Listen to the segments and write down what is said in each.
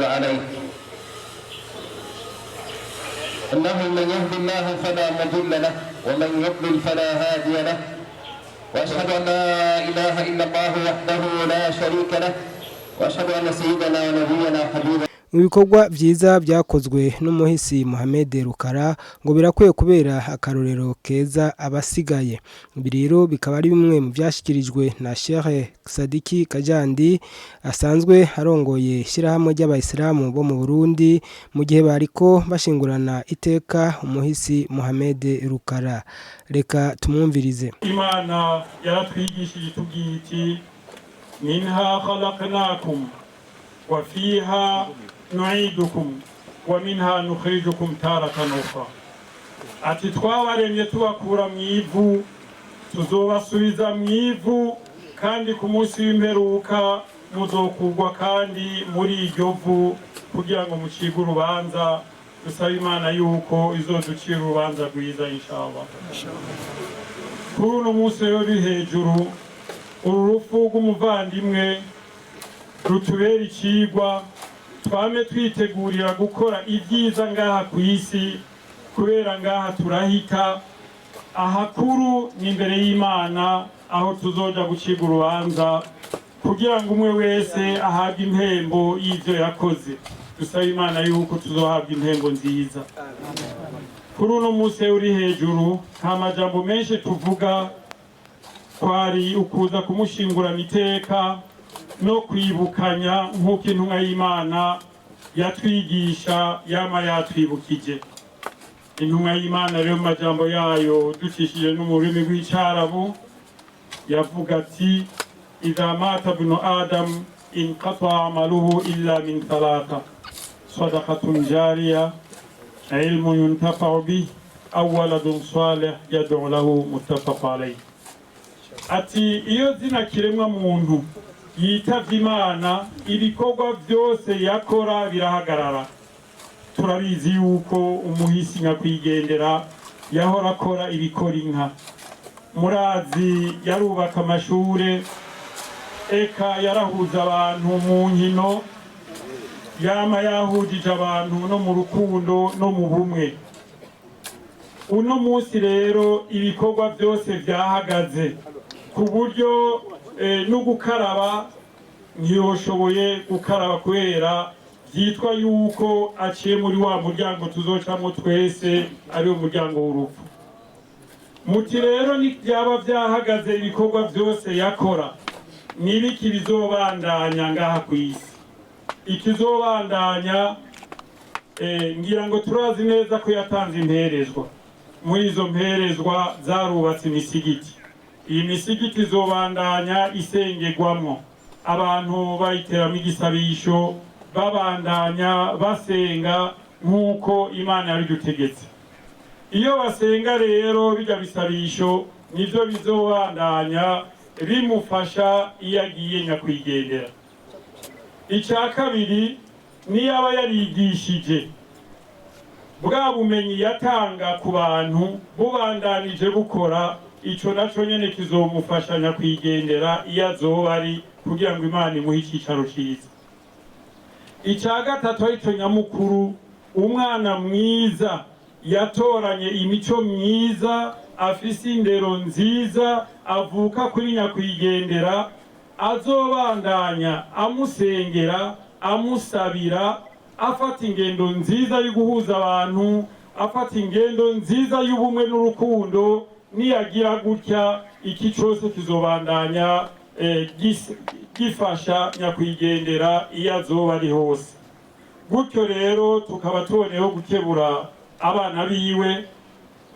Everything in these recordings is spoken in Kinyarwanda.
وجب عليه أنه من يهد الله فلا مضل له ومن يضلل فلا هادي له وأشهد أن لا إله إلا الله وحده لا شريك له وأشهد أن سيدنا ونبينا حبيبنا. Mu bikorwa byiza byakozwe n'umuhisi Mohamed Rukara ngo birakwiye kubera akarorero keza abasigaye. Ibi rero bikaba ari bimwe mu byashyikirijwe na Sheikh Sadiki Kajandi asanzwe arongoye ishyirahamwe ry'abayisilamu bo mu Burundi mu gihe bariko bashingurana iteka umuhisi Mohamed Rukara. Reka tumwumvirize. Imana yaratwigishije itubwira iti minha khalaqnakum wa fiha nu'idukum wa minha nukhrijukum taratan ukhra. Ati twabaremye tubakura mu ivu tuzobasubiza mu ivu kandi ku munsi w'imperuka muzokugwa kandi muri iryo vu kugira ngo mucige urubanza. Dusaba Imana yuko izoducira urubanza rwiza inshallah. Kuri uno munsi uri hejuru urufu rw'umuvandimwe rutubera ikigwa twame twitegurira gukora ibyiza ngaha ku isi kubera ngaha turahita ahakuru n'imbere y'Imana aho tuzoja guciga urubanza kugira ngo umwe wese ahabwe impembo y'ivyo yakoze. Dusaba Imana yuko tuzohabwa impembo nziza. Kuri uno munsi uri hejuru nta majambo menshi tuvuga, kwari ukuza kumushingurana iteka no kwibukanya nk'uko intumwa y'Imana yatwigisha yama yatwibukije. Intumwa y'Imana rero mu majambo yayo ducishije no mu rurimi rw'Icarabu yavuga ati idha mata ibnu adam inqata amaluhu illa min thalatha sadaqatun jariya ilmun yuntafa'u bihi aw waladun salih yad'u lahu muttafaq alayh. Ati iyo zina kiremwa muntu yitavye Imana ibikorwa byose yakora birahagarara. Turabizi yuko umuhisi nyakwigendera yahora akora ibikora inka. Murazi yarubaka amashure, eka yarahuza abantu mu nkino, yama yahujije abantu no mu rukundo no mu bumwe. Uno munsi rero ibikorwa byose byahagaze ku buryo no gukaraba ntiyoshoboye gukaraba kubera byitwa yuko aciye muri wa muryango tuzocamo twese ari umuryango w'urupfu. Muti rero byaba byahagaze ibikorwa byose yakora nibiki bizobandanya ngaha ku isi. Ikizobandanya ngira ngo turazi neza ko yatanze imperezwa. Muri izo mperezwa zarubatse imisigiti. Iyi misigiti izobandanya isengerwamo, abantu bayiteramo igisabisho babandanya basenga nk'uko Imana yabidutegetse. Iyo basenga rero bijya bisabisho nivyo bizobandanya bimufasha iyo agiye nyakwigendera. Icya kabiri ni yaba yarigishije bwa bumenyi yatanga ku bantu bubandanije bukora, ico naco nyene kizomufasha nyakwigendera iyo azoba ari kugira ngo Imana imuhe icicaro ciza. Icya gatatu aricyo nyamukuru, umwana mwiza yatoranye imico myiza, afise indero nziza, avuka kuri nyakwigendera, azobandanya amusengera, amusabira, afata ingendo nziza yo guhuza abantu, afata ingendo nziza y'ubumwe n'urukundo. Niyagira gutya iki cyose kizobandanya gifasha nyakwigendera iyo azoba ari hose. Gutyo rero tukaba tuboneyeho gukebura abana biwe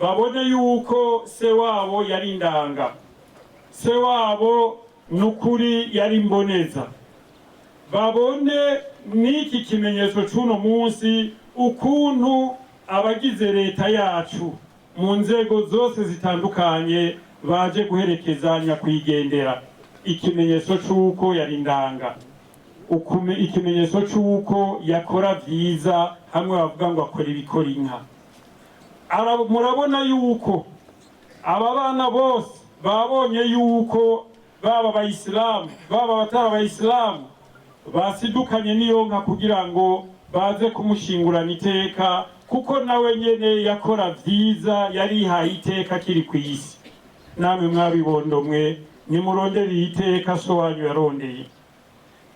babone yuko se wabo yari indanga, se wabo nukuri yari mboneza. Babone n'iki kimenyetso cy'uno munsi ukuntu abagize leta yacu mu nzego zose zitandukanye baje guherekeza nyakwigendera. Ikimenyetso cy'uko yari indanga, ikimenyetso cy'uko yakora byiza, hamwe bavuga ngo akora ibikora inka. Murabona yuko aba bana bose babonye yuko baba abayisilamu baba batari abayisilamu basidukanye n'iyo nka kugira ngo baze kumushingurana iteka, kuko nawe nyene yakora vyiza, yarihaye iteka kiri ku isi. Namwe mwabibondo mwe, nimurondere iteka so wanyu yarondeye,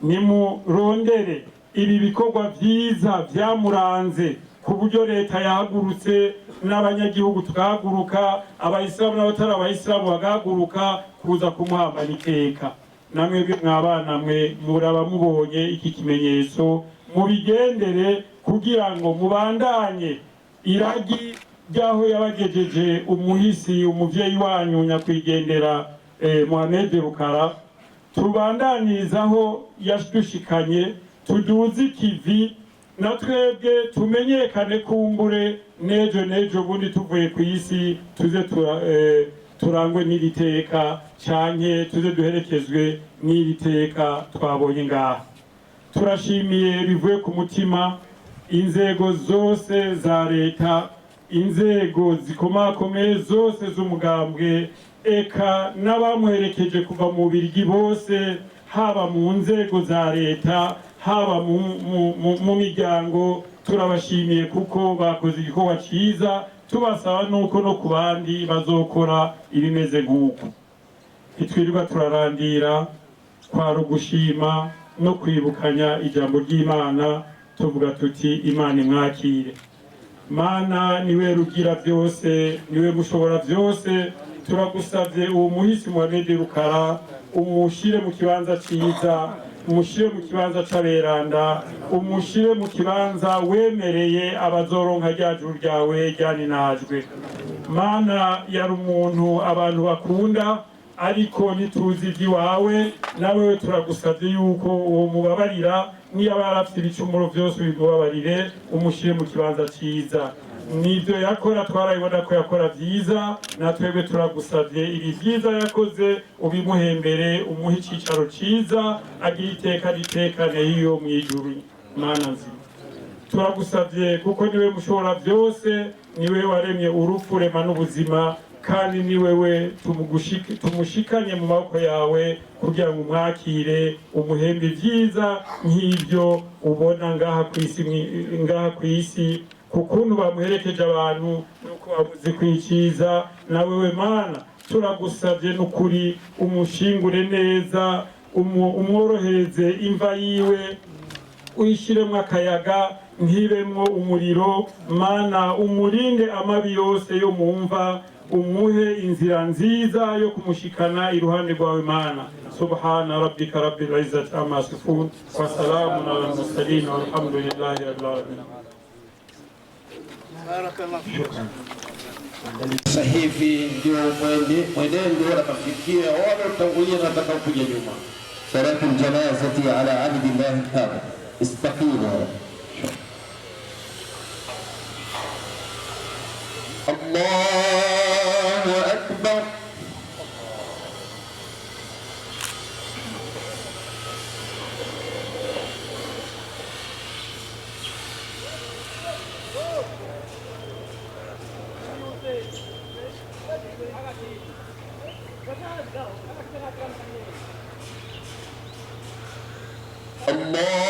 nimurondere ibi bikorwa vyiza vyamuranze, ku buryo leta yahagurutse n'abanyagihugu tugahaguruka, abayisilamu n'abatari abayisilamu bagahaguruka kuza kumuhambana iteka. Namwe mwabana mwe muraba mubonye iki kimenyetso, mubigendere kugira ngo mubandanye iragi ryaho yabagejeje umuhisi umuvyeyi wanyu nyakwigendera Mohamed Rukara, tubandanirizaho yashushikanye, tuduze ikivi na twebwe tumenyekane kumbure nejo bundi tuvuye ku isi tuze turangwe n'iri teka, canke tuze duherekezwe n'iri teka twabonye ngaha. Turashimiye bivuye ku mutima inzego zose za leta, inzego zikomakomeye zose z'umugambwe, eka n'abamuherekeje kuva mu Bubiligi bose, haba mu nzego za leta, haba mu miryango. Turabashimiye kuko bakoze igikorwa cyiza, tubasaba nuko no ku bandi bazokora ibimeze nk'uko. Itwirirwa turarandira, kwari ugushima no kwibukanya ijambo ry'Imana, tuvuga tuti Imana imwakire. Mana niwe rugira byose, niwe mushobora byose, turagusabye uwo muhisi Mohamed Rukara umushire mu kibanza cyiza, umushire mu kibanza c'aberanda, umushire mu kibanza wemereye abazoronka rya juru ryawe ryaninajwe. Mana yari umuntu abantu bakunda, ariko nituzi iby'iwawe, nawe turagusabye yuko uwo mubabarira, niyo barafite ibicumuro byose bimubabarire, umushire mu kibanza cyiza. Nivyo yakora twarabibona ko yakora vyiza, natwebwe turagusavye ibi vyiza yakoze ubimuhembere, umuhe icicaro ciza, agira iteka ritekane hiyo mwijuru. Mana nzima, turagusavye kuko niwe mushobora byose, niwe waremye urupfu rema n'ubuzima, kandi ni wewe tumushikanye mu maboko yawe kugira ngo umwakire, umuhembe vyiza nk'ibyo ubona ngaha ku isi, kukuntu bamuherekeje abantu nuko babuze kwiciza. nawe we Mana turagusavye n'ukuri umushingure neza, umworohereze imva yiwe, uyishiremwo akayaga ntibemwo umuriro. Mana umurinde amabi yose yo mumva, umuhe inzira nziza yo kumushikana iruhande rwawe Mana. Subhana rabbika rabbil izzati amma yasifun wa salamun alal mursalin walhamdulillahi rabbil alamin. Sasa hivi ndio mwenendo unakafikia wale utangulia na watakaokuja nyuma. Salatu aljanazati ala abdillahi hada istaqimu. Allahu akbar. Allah